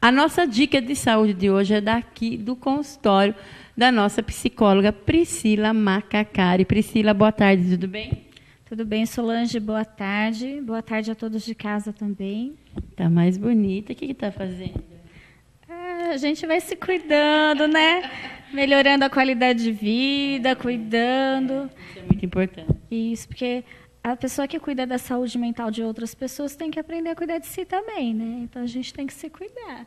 A nossa dica de saúde de hoje é daqui do consultório da nossa psicóloga Priscila Macacari. Priscila, boa tarde, tudo bem? Tudo bem, Solange, boa tarde. Boa tarde a todos de casa também. Tá mais bonita, o que está fazendo? A gente vai se cuidando, né? Melhorando a qualidade de vida, cuidando. Isso é muito importante. Isso, porque a pessoa que cuida da saúde mental de outras pessoas tem que aprender a cuidar de si também, né? Então, a gente tem que se cuidar.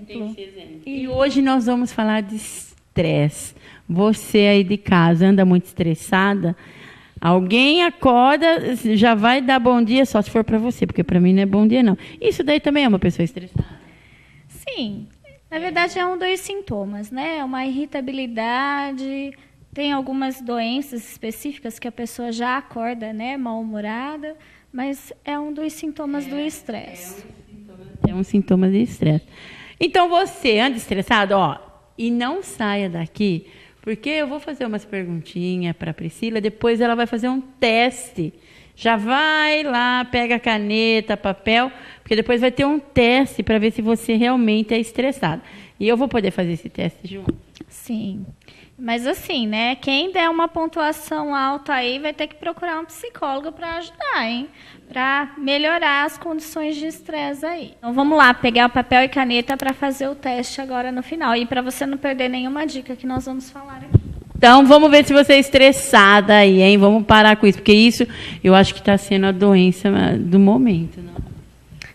Tem que ser exemplo. E hoje nós vamos falar de estresse. Você aí de casa anda muito estressada? Alguém acorda, já vai dar bom dia, só se for para você, porque para mim não é bom dia, não. Isso daí também é uma pessoa estressada? Sim. Na verdade, é um dos sintomas, né? Uma irritabilidade, tem algumas doenças específicas que a pessoa já acorda, né, mal-humorada, mas é um dos sintomas do estresse. É um sintoma de estresse. Então, você anda estressado? Ó, e não saia daqui, porque eu vou fazer umas perguntinhas para a Priscila, depois ela vai fazer um teste. Já vai lá, pega a caneta, papel, porque depois vai ter um teste para ver se você realmente é estressado. E eu vou poder fazer esse teste junto? Sim. Mas assim, né? Quem der uma pontuação alta aí vai ter que procurar um psicólogo para ajudar, hein? Para melhorar as condições de estresse aí. Então vamos lá, pegar o papel e caneta para fazer o teste agora no final. E para você não perder nenhuma dica que nós vamos falar aqui. Então, vamos ver se você é estressada aí, hein? Vamos parar com isso, porque isso eu acho que está sendo a doença do momento, não?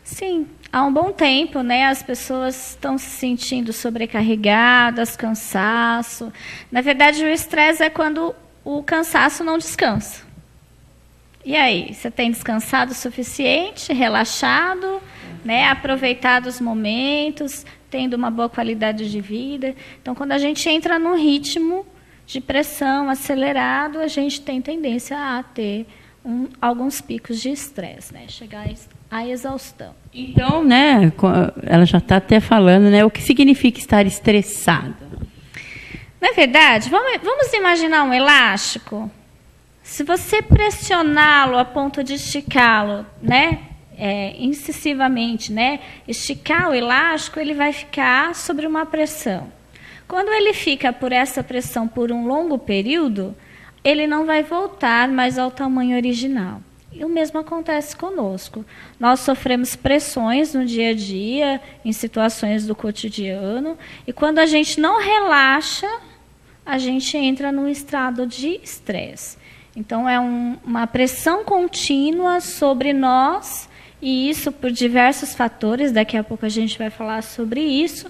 Sim, há um bom tempo, né? As pessoas estão se sentindo sobrecarregadas, cansaço. Na verdade, o estresse é quando o cansaço não descansa. E aí, você tem descansado o suficiente, relaxado, né? Aproveitado os momentos, tendo uma boa qualidade de vida. Então, quando a gente entra num ritmo de pressão acelerado, a gente tem tendência a ter alguns picos de estresse, né? Chegar à exaustão. Então, né, ela já está até falando, né, o que significa estar estressada? Na verdade, vamos imaginar um elástico. Se você pressioná-lo a ponto de esticá-lo, né, incisivamente, né, esticar o elástico, ele vai ficar sobre uma pressão. Quando ele fica por essa pressão por um longo período, ele não vai voltar mais ao tamanho original. E o mesmo acontece conosco. Nós sofremos pressões no dia a dia, em situações do cotidiano, e quando a gente não relaxa, a gente entra num estado de estresse. Então, é uma pressão contínua sobre nós, e isso por diversos fatores, daqui a pouco a gente vai falar sobre isso,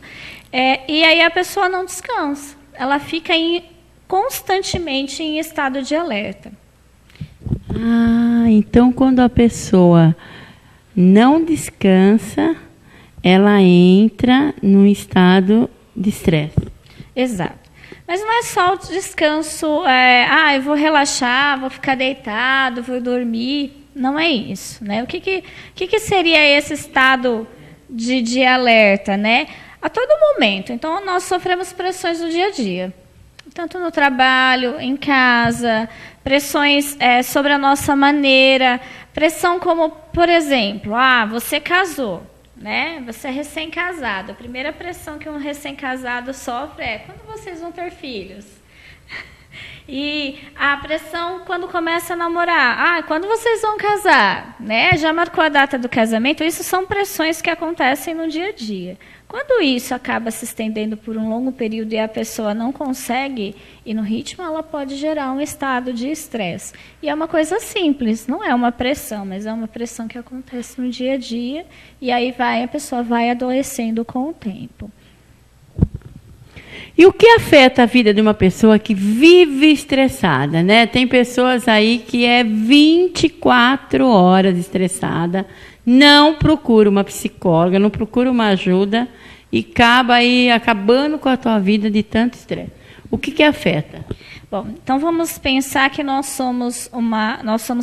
e aí a pessoa não descansa, ela fica constantemente em estado de alerta. Então quando a pessoa não descansa, ela entra num estado de estresse. Exato. Mas não é só o descanso, eu vou relaxar, vou ficar deitado, vou dormir. Não é isso, né? O que seria esse estado de alerta, né? A todo momento. Então, nós sofremos pressões no dia a dia. Tanto no trabalho, em casa, pressões sobre a nossa maneira. Pressão como, por exemplo, você casou, né? Você é recém-casado. A primeira pressão que um recém-casado sofre é quando vocês vão ter filhos. E a pressão quando começa a namorar. Quando vocês vão casar? Né? Já marcou a data do casamento? Isso são pressões que acontecem no dia a dia. Quando isso acaba se estendendo por um longo período e a pessoa não consegue ir no ritmo, ela pode gerar um estado de estresse. E é uma coisa simples, não é uma pressão, mas é uma pressão que acontece no dia a dia e aí a pessoa vai adoecendo com o tempo. E o que afeta a vida de uma pessoa que vive estressada, né? Tem pessoas aí que é 24 horas estressada, não procura uma psicóloga, não procura uma ajuda e acaba aí acabando com a tua vida de tanto estresse. O que afeta? Bom, então vamos pensar que nós somos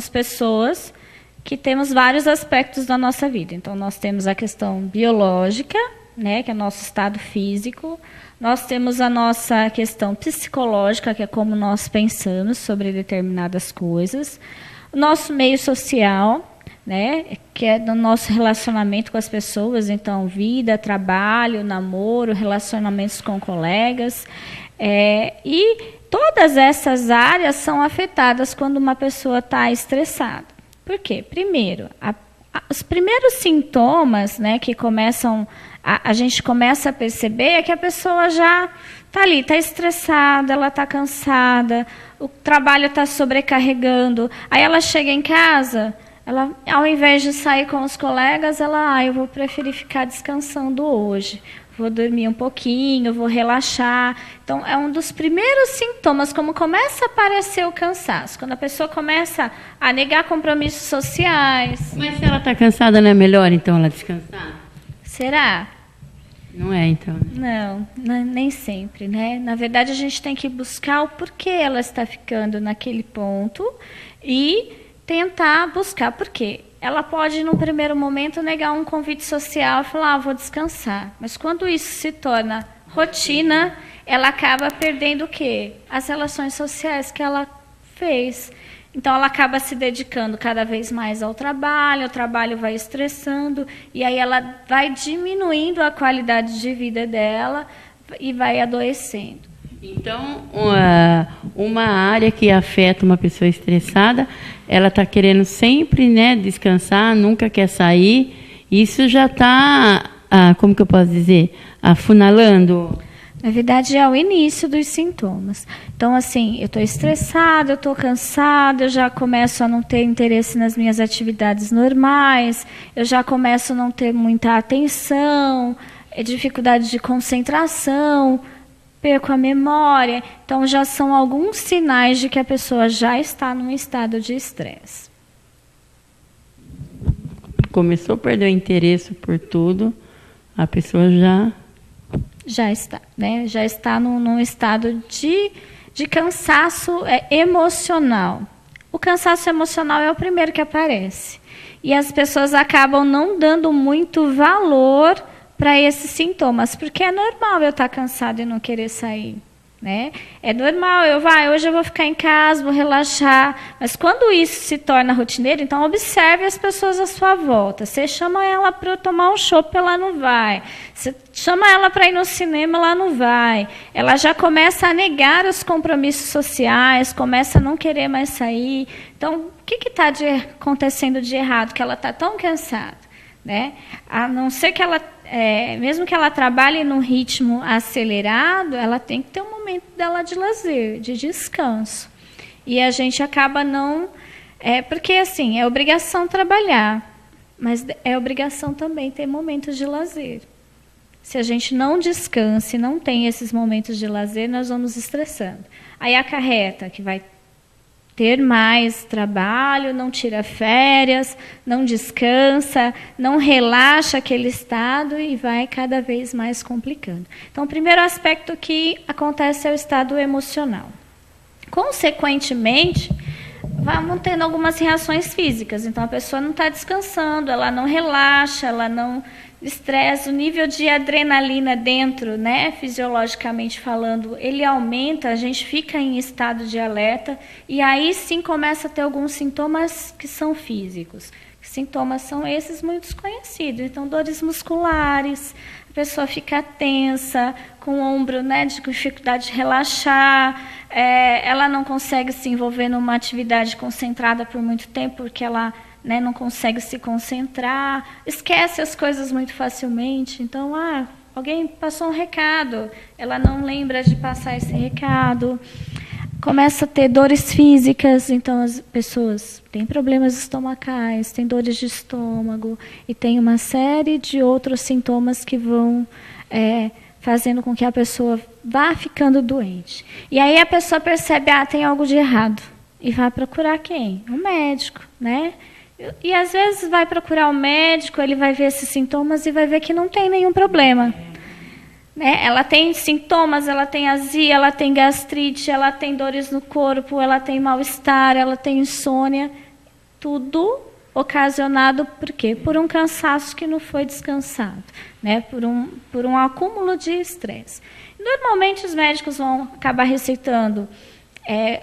pessoas que temos vários aspectos da nossa vida. Então nós temos a questão biológica, né, que é o nosso estado físico. Nós temos a nossa questão psicológica, que é como nós pensamos sobre determinadas coisas. O nosso meio social, né? Que é do nosso relacionamento com as pessoas, então vida, trabalho, namoro, relacionamentos com colegas, e todas essas áreas são afetadas quando uma pessoa está estressada. Por quê? Primeiro, os primeiros sintomas, né, que a gente começa a perceber é que a pessoa já está ali, está estressada, ela está cansada, o trabalho está sobrecarregando. Aí ela chega em casa, ela, ao invés de sair com os colegas, eu vou preferir ficar descansando hoje. Vou dormir um pouquinho, vou relaxar. Então, é um dos primeiros sintomas, como começa a aparecer o cansaço. Quando a pessoa começa a negar compromissos sociais. Mas se ela está cansada, não é melhor, então, ela descansar? Será? Não é, então? Não, nem sempre, né? Na verdade, a gente tem que buscar o porquê ela está ficando naquele ponto e tentar buscar por quê. Ela pode, no primeiro momento, negar um convite social e falar, vou descansar. Mas quando isso se torna rotina, ela acaba perdendo o quê? As relações sociais que ela fez. Então, ela acaba se dedicando cada vez mais ao trabalho, o trabalho vai estressando, e aí ela vai diminuindo a qualidade de vida dela e vai adoecendo. Então, uma área que afeta uma pessoa estressada, ela está querendo sempre, né, descansar, nunca quer sair. Isso já está, como que eu posso dizer, afunilando? Na verdade, é o início dos sintomas. Então, assim, eu estou estressada, eu estou cansada, eu já começo a não ter interesse nas minhas atividades normais, eu já começo a não ter muita atenção, dificuldade de concentração, perco a memória. Então, já são alguns sinais de que a pessoa já está num estado de estresse. Começou a perder o interesse por tudo, a pessoa já está, né? Já está num estado de cansaço emocional. O cansaço emocional é o primeiro que aparece. E as pessoas acabam não dando muito valor para esses sintomas, porque é normal eu estar cansada e não querer sair, né? É normal, hoje eu vou ficar em casa, vou relaxar, mas quando isso se torna rotineiro, então observe as pessoas à sua volta. Você chama ela para tomar um chopp, ela não vai. Você chama ela para ir no cinema, ela não vai. Ela já começa a negar os compromissos sociais, começa a não querer mais sair. Então, o que está acontecendo de errado? Que ela está tão cansada, né? A não ser que ela, mesmo que ela trabalhe num ritmo acelerado, ela tem que ter um momento dela de lazer, de descanso. E a gente acaba não... porque, assim, é obrigação trabalhar, mas é obrigação também ter momentos de lazer. Se a gente não descansa e não tem esses momentos de lazer, nós vamos estressando. Aí acarreta que vai ter mais trabalho, não tira férias, não descansa, não relaxa aquele estado e vai cada vez mais complicando. Então, o primeiro aspecto que acontece é o estado emocional. Consequentemente, vamos tendo algumas reações físicas. Então, a pessoa não está descansando, ela não relaxa, ela não estressa, o nível de adrenalina dentro, né, fisiologicamente falando, ele aumenta, a gente fica em estado de alerta e aí sim começa a ter alguns sintomas que são físicos. Sintomas são esses muito conhecidos, então dores musculares, a pessoa fica tensa, com o ombro, né, de dificuldade de relaxar, ela não consegue se envolver numa atividade concentrada por muito tempo porque ela, né, não consegue se concentrar, esquece as coisas muito facilmente. Então, alguém passou um recado, ela não lembra de passar esse recado. Começa a ter dores físicas, então as pessoas têm problemas estomacais, têm dores de estômago e tem uma série de outros sintomas que vão fazendo com que a pessoa vá ficando doente. E aí a pessoa percebe, tem algo de errado e vai procurar quem? O médico, né? E às vezes vai procurar o médico, ele vai ver esses sintomas e vai ver que não tem nenhum problema. Né? Ela tem sintomas, ela tem azia, ela tem gastrite, ela tem dores no corpo, ela tem mal-estar, ela tem insônia. Tudo ocasionado por quê? Por um cansaço que não foi descansado, né? Por um acúmulo de estresse. Normalmente os médicos vão acabar receitando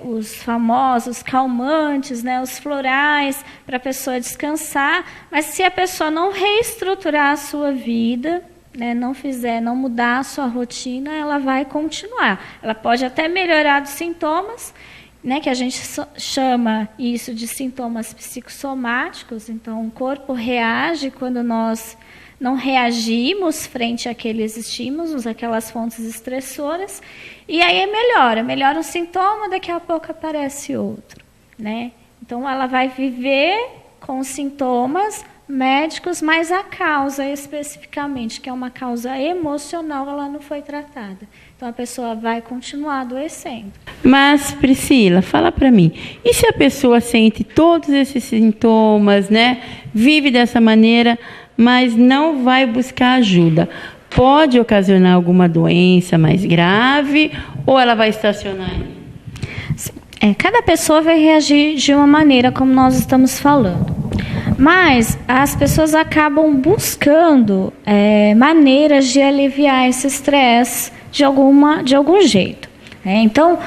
os famosos calmantes, né, os florais, para a pessoa descansar, mas se a pessoa não reestruturar a sua vida, né, não mudar a sua rotina, ela vai continuar. Ela pode até melhorar dos sintomas, né, que a gente chama isso de sintomas psicossomáticos. Então, o corpo reage quando nós não reagimos frente àqueles estímulos, aquelas fontes estressoras, e aí melhora um sintoma, daqui a pouco aparece outro, né? Então, ela vai viver com sintomas médicos, mas a causa especificamente, que é uma causa emocional, ela não foi tratada. Então, a pessoa vai continuar adoecendo. Mas, Priscila, fala para mim, e se a pessoa sente todos esses sintomas, né? Vive dessa maneira, mas não vai buscar ajuda? Pode ocasionar alguma doença mais grave ou ela vai estacionar aí? Cada pessoa vai reagir de uma maneira, como nós estamos falando. Mas as pessoas acabam buscando maneiras de aliviar esse estresse de algum jeito. Então,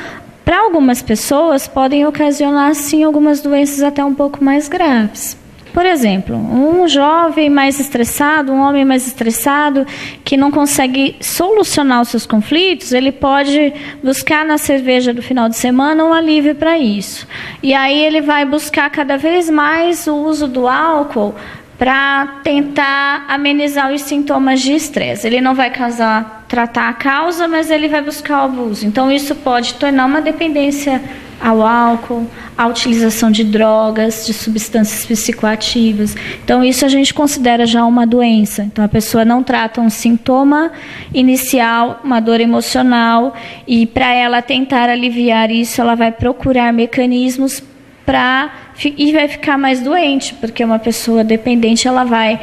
para algumas pessoas, podem ocasionar, sim, algumas doenças até um pouco mais graves. Por exemplo, um jovem mais estressado, um homem mais estressado, que não consegue solucionar os seus conflitos, ele pode buscar na cerveja do final de semana um alívio para isso. E aí ele vai buscar cada vez mais o uso do álcool para tentar amenizar os sintomas de estresse. Ele não vai tratar a causa, mas ele vai buscar o abuso. Então, isso pode tornar uma dependência ao álcool, à utilização de drogas, de substâncias psicoativas. Então, isso a gente considera já uma doença. Então, a pessoa não trata um sintoma inicial, uma dor emocional, e para ela tentar aliviar isso, ela vai procurar mecanismos e vai ficar mais doente, porque uma pessoa dependente, ela vai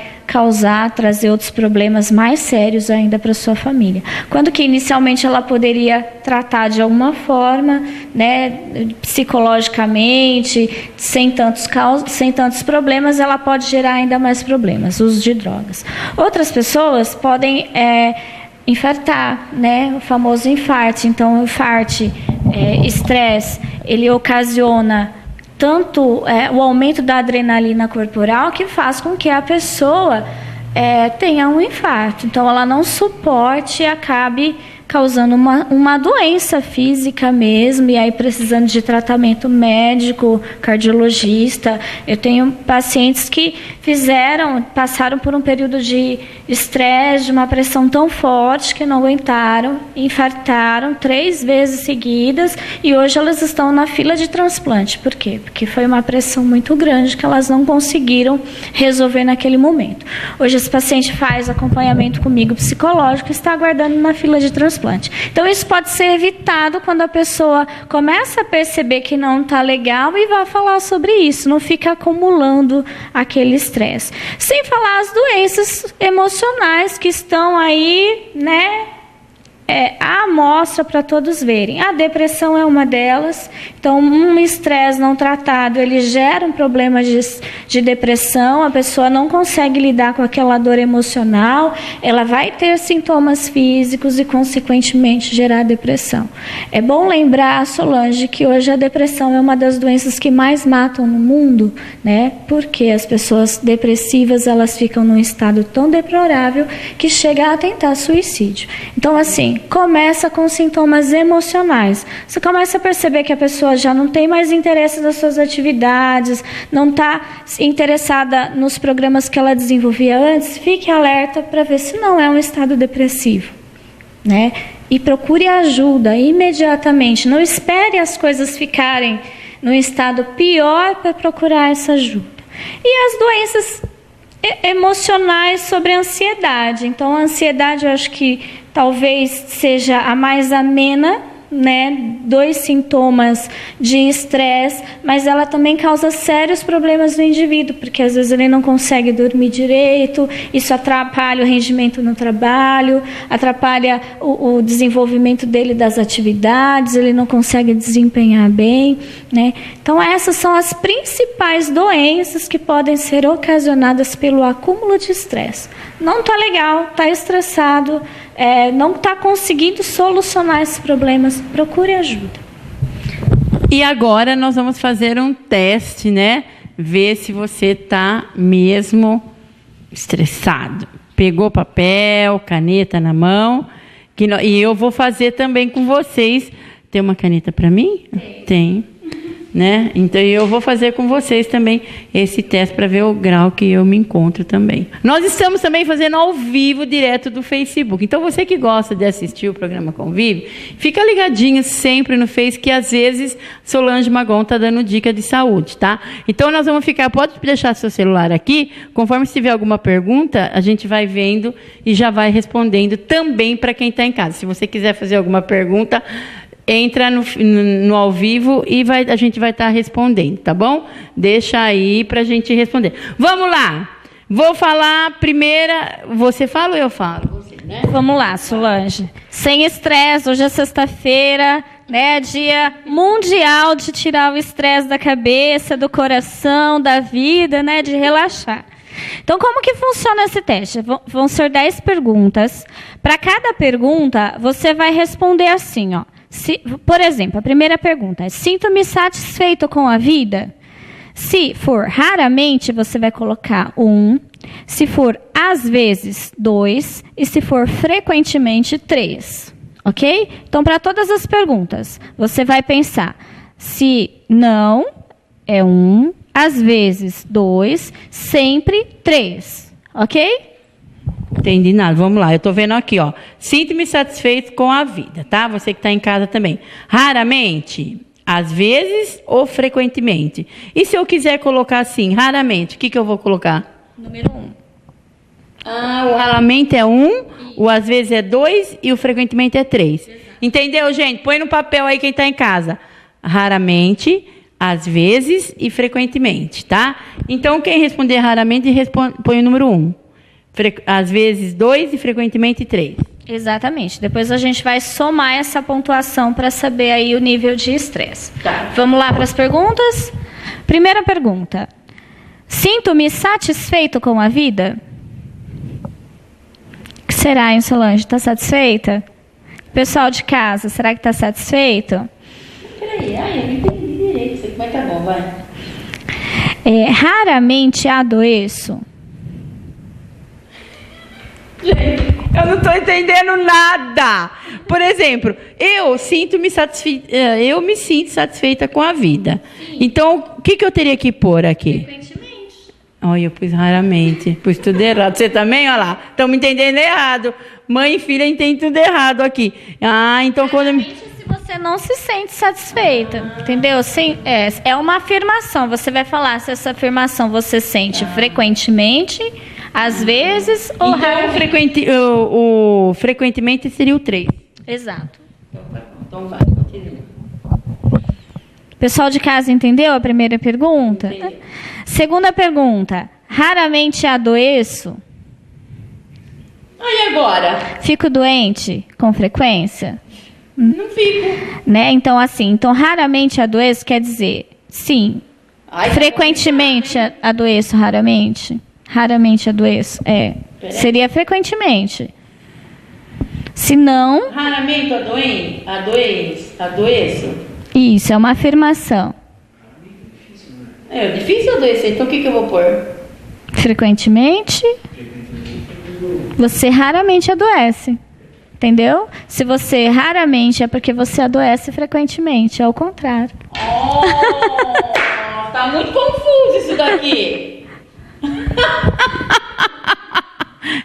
trazer outros problemas mais sérios ainda para a sua família. Quando que inicialmente ela poderia tratar de alguma forma, né, psicologicamente, sem tantos problemas, ela pode gerar ainda mais problemas, uso de drogas. Outras pessoas podem infartar, né, o famoso infarte. Então, o infarte, estresse, ele ocasiona tanto o aumento da adrenalina corporal, que faz com que a pessoa tenha um infarto. Então, ela não suporte e acabe causando uma doença física mesmo, e aí precisando de tratamento médico, cardiologista. Eu tenho pacientes que passaram por um período de estresse, de uma pressão tão forte que não aguentaram, infartaram 3 vezes seguidas, e hoje elas estão na fila de transplante. Por quê? Porque foi uma pressão muito grande que elas não conseguiram resolver naquele momento. Hoje esse paciente faz acompanhamento comigo psicológico e está aguardando na fila de transplante. Então, isso pode ser evitado quando a pessoa começa a perceber que não está legal e vai falar sobre isso, não fica acumulando aquele estresse. Sem falar as doenças emocionais que estão aí, né, à amostra para todos verem. A depressão é uma delas. Então, um estresse não tratado, ele gera um problema de depressão, a pessoa não consegue lidar com aquela dor emocional, ela vai ter sintomas físicos e, consequentemente, gerar depressão. É bom lembrar, Solange, que hoje a depressão é uma das doenças que mais matam no mundo, né? Porque as pessoas depressivas, elas ficam num estado tão deplorável que chega a tentar suicídio. Então, assim, começa com sintomas emocionais. Você começa a perceber que a pessoa já não tem mais interesse nas suas atividades, não está interessada nos programas que ela desenvolvia antes, fique alerta para ver se não é um estado depressivo, né? E procure ajuda imediatamente. Não espere as coisas ficarem num estado pior para procurar essa ajuda. E as doenças emocionais sobre a ansiedade. Então, a ansiedade, eu acho que talvez seja a mais amena, né? 2 sintomas de estresse, mas ela também causa sérios problemas no indivíduo, porque às vezes ele não consegue dormir direito, isso atrapalha o rendimento no trabalho, atrapalha o desenvolvimento dele das atividades, ele não consegue desempenhar bem, né? Então, essas são as principais doenças que podem ser ocasionadas pelo acúmulo de estresse. Não está legal, está estressado, não está conseguindo solucionar esses problemas, procure ajuda. E agora nós vamos fazer um teste, né? Ver se você está mesmo estressado. Pegou papel, caneta na mão. E eu vou fazer também com vocês. Tem uma caneta para mim? Tem. Né? Então eu vou fazer com vocês também esse teste para ver o grau que eu me encontro também. Nós estamos também fazendo ao vivo direto do Facebook. Então você que gosta de assistir o programa Convive, fica ligadinho sempre no Face, que às vezes Solange Magon está dando dica de saúde, tá? Então nós vamos ficar, pode deixar seu celular aqui, conforme se tiver alguma pergunta, a gente vai vendo e já vai respondendo também para quem está em casa. Se você quiser fazer alguma pergunta, entra no ao vivo e a gente vai estar respondendo, tá bom? Deixa aí para a gente responder. Vamos lá. Vou falar primeira. Você fala ou eu falo? Você, né? Vamos lá, Solange. Sem estresse, hoje é sexta-feira, né? Dia mundial de tirar o estresse da cabeça, do coração, da vida, né? De relaxar. Então, como que funciona esse teste? Vão ser 10 perguntas. Para cada pergunta, você vai responder assim, ó. Por exemplo, a primeira pergunta é: sinto-me satisfeito com a vida? Se for raramente, você vai colocar 1. Se for às vezes, 2. E se for frequentemente, 3. Ok? Então, para todas as perguntas, você vai pensar: se não, é 1. Às vezes, 2. Sempre, 3. Ok? Entendi nada. Vamos lá. Eu estou vendo aqui, ó. Sinto-me satisfeito com a vida, tá? Você que está em casa também. Raramente, às vezes ou frequentemente. E se eu quiser colocar assim, raramente, o que eu vou colocar? Número 1. O raramente é 1, o às vezes é 2 e o frequentemente é 3. Entendeu, gente? Põe no papel aí quem está em casa. Raramente, às vezes e frequentemente, tá? Então, quem responder raramente, põe o número 1. Às vezes 2 e frequentemente 3. Exatamente. Depois a gente vai somar essa pontuação para saber aí o nível de estresse. Tá. Vamos lá para as perguntas? Primeira pergunta. Sinto-me satisfeito com a vida? O que será, hein, Solange? Está satisfeita? Pessoal de casa, será que está satisfeito? Peraí, eu não entendi direito. Mas tá bom, vai. Raramente adoeço. Gente, eu não estou entendendo nada. Por exemplo, eu me sinto satisfeita com a vida. Sim. Então, o que eu teria que pôr aqui? Frequentemente. Olha, eu pus raramente. Pus tudo errado. Você também? Olha lá. Estão me entendendo errado. Mãe e filha entendem tudo errado aqui. Então quando se você não se sente satisfeita, entendeu? Sim, é uma afirmação. Você vai falar se essa afirmação você sente frequentemente, às vezes ou raramente. O frequentemente seria o 3. Exato. Então vai, continua. Pessoal de casa entendeu a primeira pergunta? Entendi. Segunda pergunta. Raramente adoeço? E agora? Fico doente com frequência? Não fico. Né? Então, assim, raramente adoeço quer dizer sim. Frequentemente adoeço, raramente? Raramente adoeço. Seria frequentemente. Se não... Raramente adoeço? Isso, é uma afirmação. É difícil adoecer, então o que eu vou pôr? Frequentemente, você raramente adoece. Entendeu? Se você raramente, é porque você adoece frequentemente. É o contrário. Tá muito confuso isso daqui.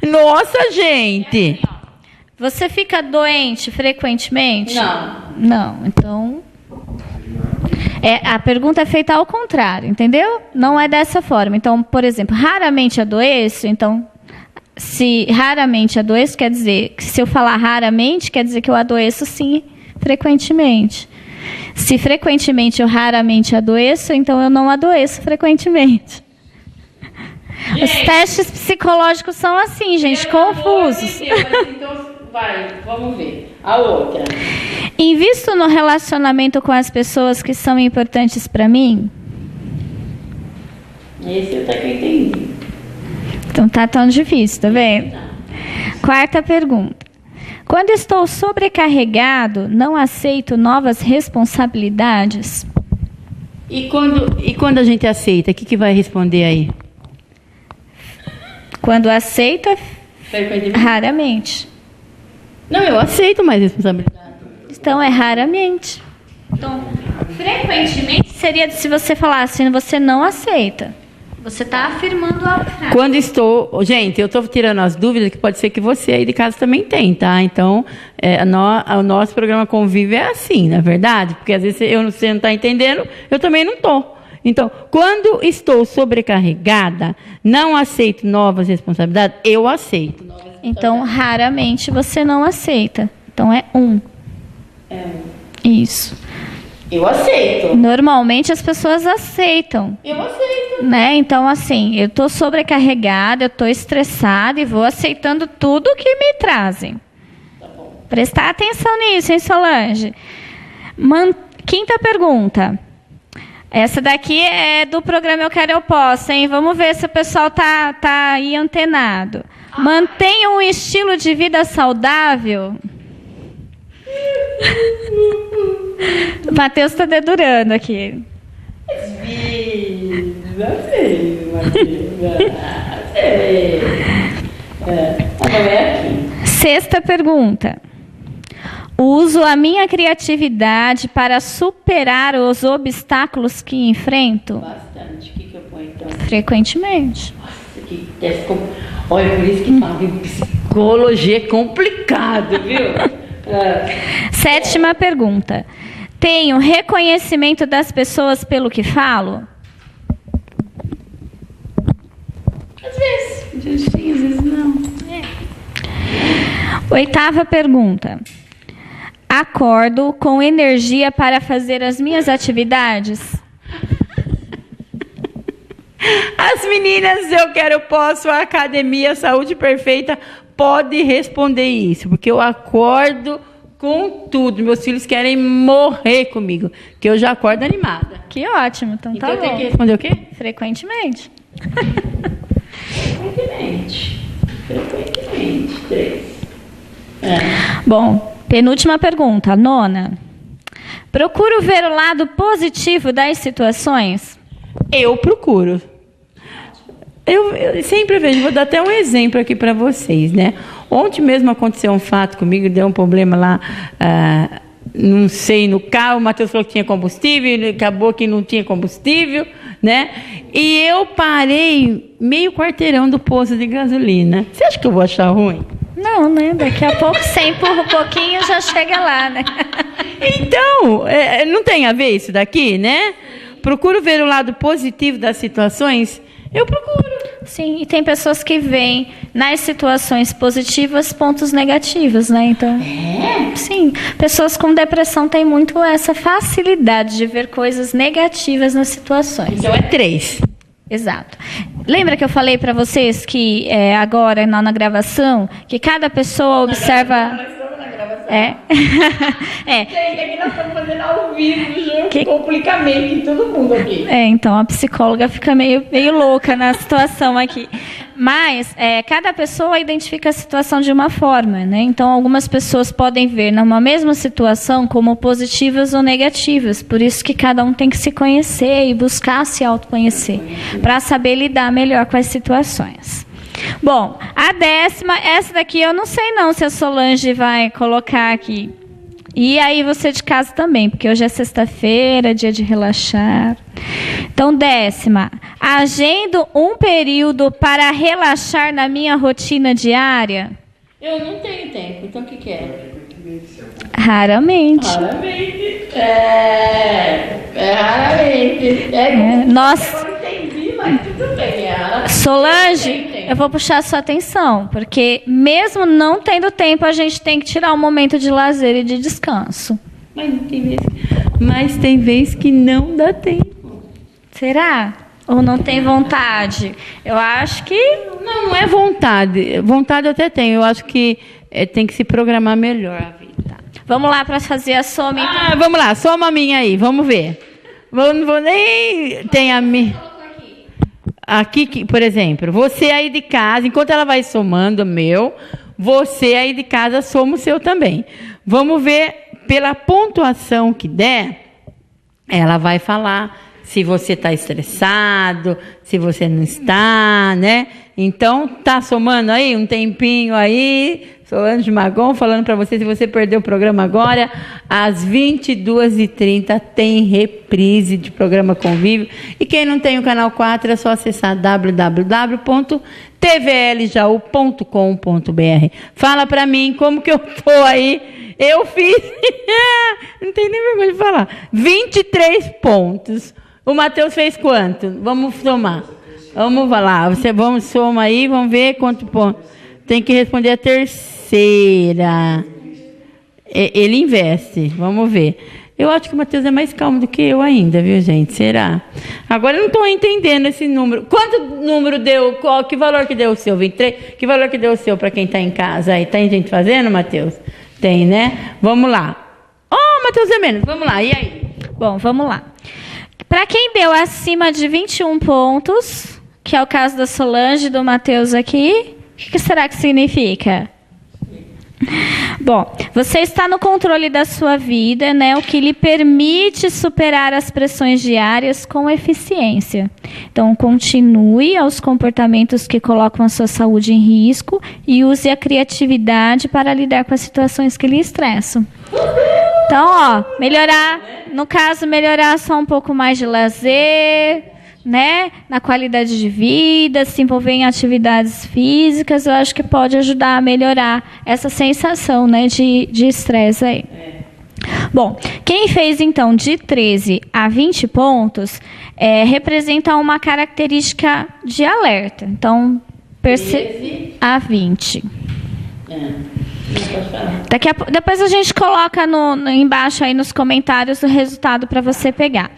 Nossa, gente. Você fica doente frequentemente? Não. Não, então... a pergunta é feita ao contrário, entendeu? Não é dessa forma. Então, por exemplo, raramente adoeço, então... Se raramente adoeço, quer dizer... Se eu falar raramente, quer dizer que eu adoeço, sim, frequentemente. Se frequentemente eu raramente adoeço, então eu não adoeço frequentemente. Os testes psicológicos são assim, gente, confusos. Então, vai, vamos ver. A outra. Invisto no relacionamento com as pessoas que são importantes para mim? Esse até que eu entendi. Então tá tão difícil, tá vendo? Quarta pergunta. Quando estou sobrecarregado, não aceito novas responsabilidades. E quando a gente aceita, o que vai responder aí? Quando aceita, raramente. Não, eu aceito mais responsabilidade. Então, é raramente. Então, frequentemente seria se você falasse, você não aceita. Você está afirmando a frase. Quando estou... Gente, eu estou tirando as dúvidas, que pode ser que você aí de casa também tem, tá? Então, o nosso programa Convívio é assim, na verdade? Porque às vezes você não está entendendo, eu também não estou. Então, quando estou sobrecarregada, não aceito novas responsabilidades, eu aceito. Então, raramente você não aceita. Então, é 1. Isso. Eu aceito. Normalmente as pessoas aceitam. Eu aceito. Né? Então, assim, eu estou sobrecarregada, eu estou estressada e vou aceitando tudo que me trazem. Tá bom. Prestar atenção nisso, hein, Solange? Quinta pergunta. Essa daqui é do programa Eu Quero Eu Posso, hein? Vamos ver se o pessoal tá aí antenado. Mantenha um estilo de vida saudável. O Matheus está dedurando aqui. Sexta pergunta. Uso a minha criatividade para superar os obstáculos que enfrento? Bastante. O que eu ponho então? Frequentemente. Nossa, que teste. Olha, por isso que fala, psicologia é complicado, viu? Sétima pergunta. Tenho reconhecimento das pessoas pelo que falo? Às vezes sim, às vezes não. Oitava pergunta. Acordo com energia para fazer as minhas atividades? As meninas, Eu Quero, Eu Posso, a Academia Saúde Perfeita pode responder isso, porque eu acordo com tudo. Meus filhos querem morrer comigo, que eu já acordo animada. Que ótimo, então tá bom. Então eu tenho que responder o quê? Frequentemente. Frequentemente. 3. Bom, penúltima pergunta, nona. Procuro ver o lado positivo das situações? Eu procuro. Eu sempre vejo, vou dar até um exemplo aqui para vocês, né? Ontem mesmo aconteceu um fato comigo, deu um problema lá, não sei, no carro, o Matheus falou que tinha combustível, acabou que não tinha combustível, né? E eu parei meio quarteirão do posto de gasolina. Você acha que eu vou achar ruim? Não, né? Daqui a pouco você empurra um pouquinho e já chega lá, né? Então, não tem a ver isso daqui, né? Procuro ver o lado positivo das situações. Eu procuro. Sim, e tem pessoas que veem nas situações positivas pontos negativos, né? Então, sim, pessoas com depressão têm muito essa facilidade de ver coisas negativas nas situações. Então é 3. Exato. Lembra que eu falei para vocês que agora na gravação que cada pessoa observa. É que nós estamos fazendo ao vivo, complicamente em todo mundo aqui. Então a psicóloga fica meio louca na situação aqui. Mas cada pessoa identifica a situação de uma forma, né? Então algumas pessoas podem ver numa mesma situação como positivas ou negativas. Por isso que cada um tem que se conhecer e buscar se autoconhecer para saber lidar melhor com as situações. Bom, a 10ª, essa daqui eu não sei não se a Solange vai colocar aqui. E aí você de casa também, porque hoje é sexta-feira, dia de relaxar. Então, 10ª, agendo um período para relaxar na minha rotina diária? Eu não tenho tempo, então o que é? Raramente. Raramente. Raramente. Nossa. Eu não entendi, mas tudo bem. Solange, eu vou puxar a sua atenção, porque mesmo não tendo tempo, a gente tem que tirar um momento de lazer e de descanso. Mas tem vez que não dá tempo. Será? Ou não tem vontade? Eu acho que... Não é vontade. Vontade eu até tenho. Eu acho que tem que se programar melhor a vida. Vamos lá para fazer a soma. Então. Vamos lá, soma a minha aí, vamos ver. Não vou nem... Tem a minha... Aqui, por exemplo, você aí de casa, enquanto ela vai somando você aí de casa soma o seu também. Vamos ver, pela pontuação que der, ela vai falar se você está estressado, se você não está, né? Então, tá somando aí um tempinho aí, Solange Magon falando para você, se você perdeu o programa agora, às 22h30 tem reprise de programa Convívio. E quem não tem o canal 4 é só acessar www.tvljaú.com.br. Fala para mim como que eu tô aí. Eu fiz, não tem nem vergonha de falar, 23 pontos. O Matheus fez quanto? Vamos somar. Vamos lá, vamos somar aí, vamos ver quanto ponto. Tem que responder a terceira. Ele investe, vamos ver. Eu acho que o Matheus é mais calmo do que eu ainda, viu, gente? Será? Agora eu não estou entendendo esse número. Quanto número deu? Que valor que deu o seu? 23? Que valor que deu o seu para quem está em casa? Aí, tem gente fazendo, Matheus? Tem, né? Vamos lá. Matheus é menos. Vamos lá, e aí? Bom, vamos lá. Para quem deu acima de 21 pontos, que é o caso da Solange e do Matheus aqui, o que será que significa? Bom, você está no controle da sua vida, né? O que lhe permite superar as pressões diárias com eficiência. Então, continue aos comportamentos que colocam a sua saúde em risco e use a criatividade para lidar com as situações que lhe estressam. Então, melhorar, no caso, melhorar só um pouco mais de lazer, né? Na qualidade de vida, se envolver em atividades físicas, eu acho que pode ajudar a melhorar essa sensação, né, de estresse aí. Bom, quem fez então de 13 a 20 pontos representa uma característica de alerta. Então, 13 a 20. Depois a gente coloca embaixo aí nos comentários o resultado para você pegar.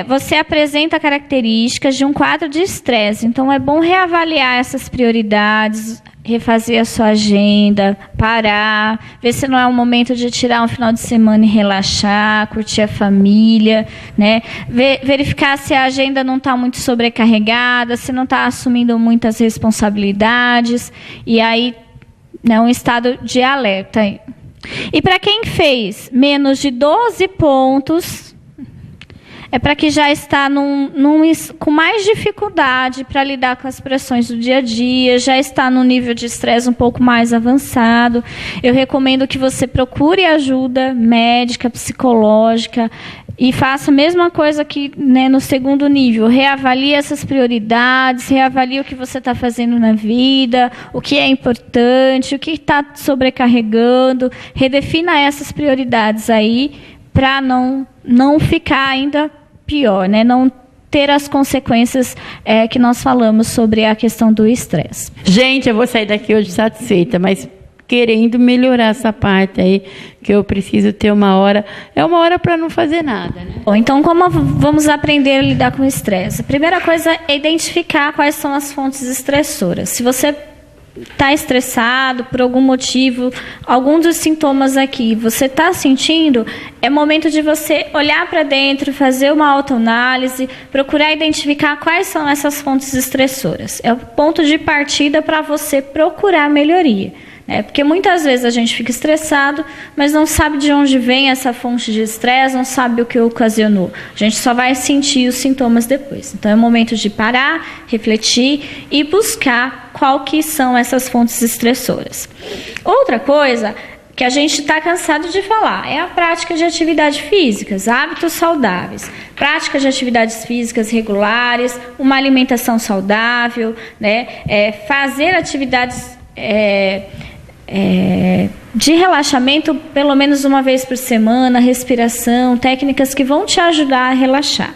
Você apresenta características de um quadro de estresse, então é bom reavaliar essas prioridades, refazer a sua agenda, parar, ver se não é um momento de tirar um final de semana e relaxar, curtir a família, né? Verificar se a agenda não está muito sobrecarregada, se não está assumindo muitas responsabilidades, e aí um estado de alerta. E para quem fez menos de 12 pontos, é para que já está com mais dificuldade para lidar com as pressões do dia a dia, já está num nível de estresse um pouco mais avançado. Eu recomendo que você procure ajuda médica, psicológica, e faça a mesma coisa que, né, no segundo nível. Reavalie essas prioridades, reavalie o que você está fazendo na vida, o que é importante, o que está sobrecarregando. Redefina essas prioridades aí para não ficar ainda pior, né? Não ter as consequências que nós falamos sobre a questão do estresse. Gente, eu vou sair daqui hoje satisfeita, mas querendo melhorar essa parte aí, que eu preciso ter uma hora. É uma hora para não fazer nada, né? Bom, então, como vamos aprender a lidar com o estresse? A primeira coisa é identificar quais são as fontes estressoras. Se você está estressado por algum motivo, algum dos sintomas aqui você está sentindo, é momento de você olhar para dentro, fazer uma autoanálise, procurar identificar quais são essas fontes estressoras. É o ponto de partida para você procurar melhoria. Porque muitas vezes a gente fica estressado, mas não sabe de onde vem essa fonte de estresse, não sabe o que ocasionou. A gente só vai sentir os sintomas depois. Então é o momento de parar, refletir e buscar qual que são essas fontes estressoras. Outra coisa que a gente está cansado de falar é a prática de atividades físicas, hábitos saudáveis. Prática de atividades físicas regulares, uma alimentação saudável, né? Fazer atividades de relaxamento pelo menos uma vez por semana, respiração, técnicas que vão te ajudar a relaxar.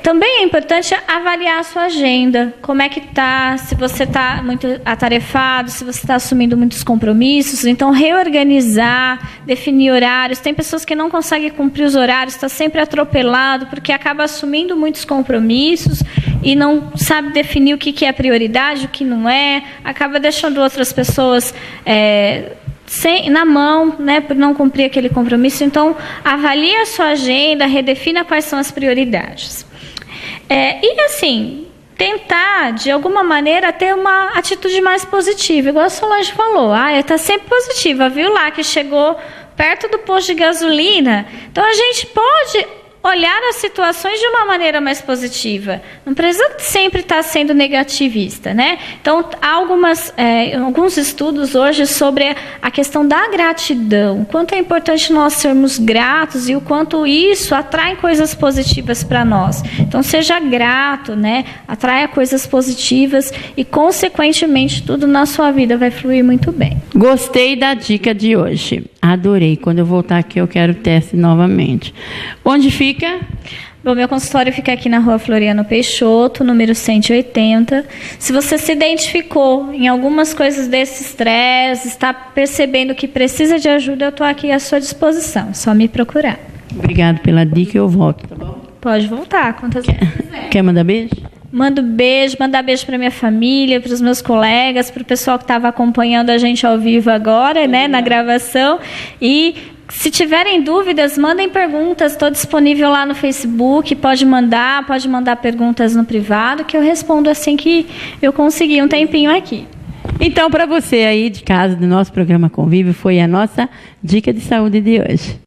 Também é importante avaliar a sua agenda, como é que está, se você está muito atarefado, se você está assumindo muitos compromissos. Então, reorganizar, definir horários. Tem pessoas que não conseguem cumprir os horários, está sempre atropelado, porque acaba assumindo muitos compromissos e não sabe definir o que é prioridade, o que não é, acaba deixando outras pessoas na mão, né, por não cumprir aquele compromisso. Então, avalie a sua agenda, redefina quais são as prioridades. E assim, tentar, de alguma maneira, ter uma atitude mais positiva. Igual a Solange falou, está sempre positiva, viu lá que chegou perto do posto de gasolina. Então, a gente pode olhar as situações de uma maneira mais positiva. Não precisa sempre estar sendo negativista, né? Então, há alguns estudos hoje sobre a questão da gratidão. O quanto é importante nós sermos gratos e o quanto isso atrai coisas positivas para nós. Então, seja grato, né? Atraia coisas positivas e, consequentemente, tudo na sua vida vai fluir muito bem. Gostei da dica de hoje. Adorei. Quando eu voltar aqui, eu quero o teste novamente. Onde fica? Bom, meu consultório fica aqui na Rua Floriano Peixoto, número 180. Se você se identificou em algumas coisas desse estresse, está percebendo que precisa de ajuda, eu estou aqui à sua disposição. É só me procurar. Obrigado pela dica, eu volto, tá bom? Pode voltar, quantas vezes quiser. Quer mandar beijo? Mando beijo, mandar beijo para minha família, para os meus colegas, para o pessoal que estava acompanhando a gente ao vivo agora, né, na gravação. E se tiverem dúvidas, mandem perguntas. Estou disponível lá no Facebook. Pode mandar perguntas no privado, que eu respondo assim que eu conseguir um tempinho aqui. Então, para você aí de casa do nosso programa Convívio, foi a nossa dica de saúde de hoje.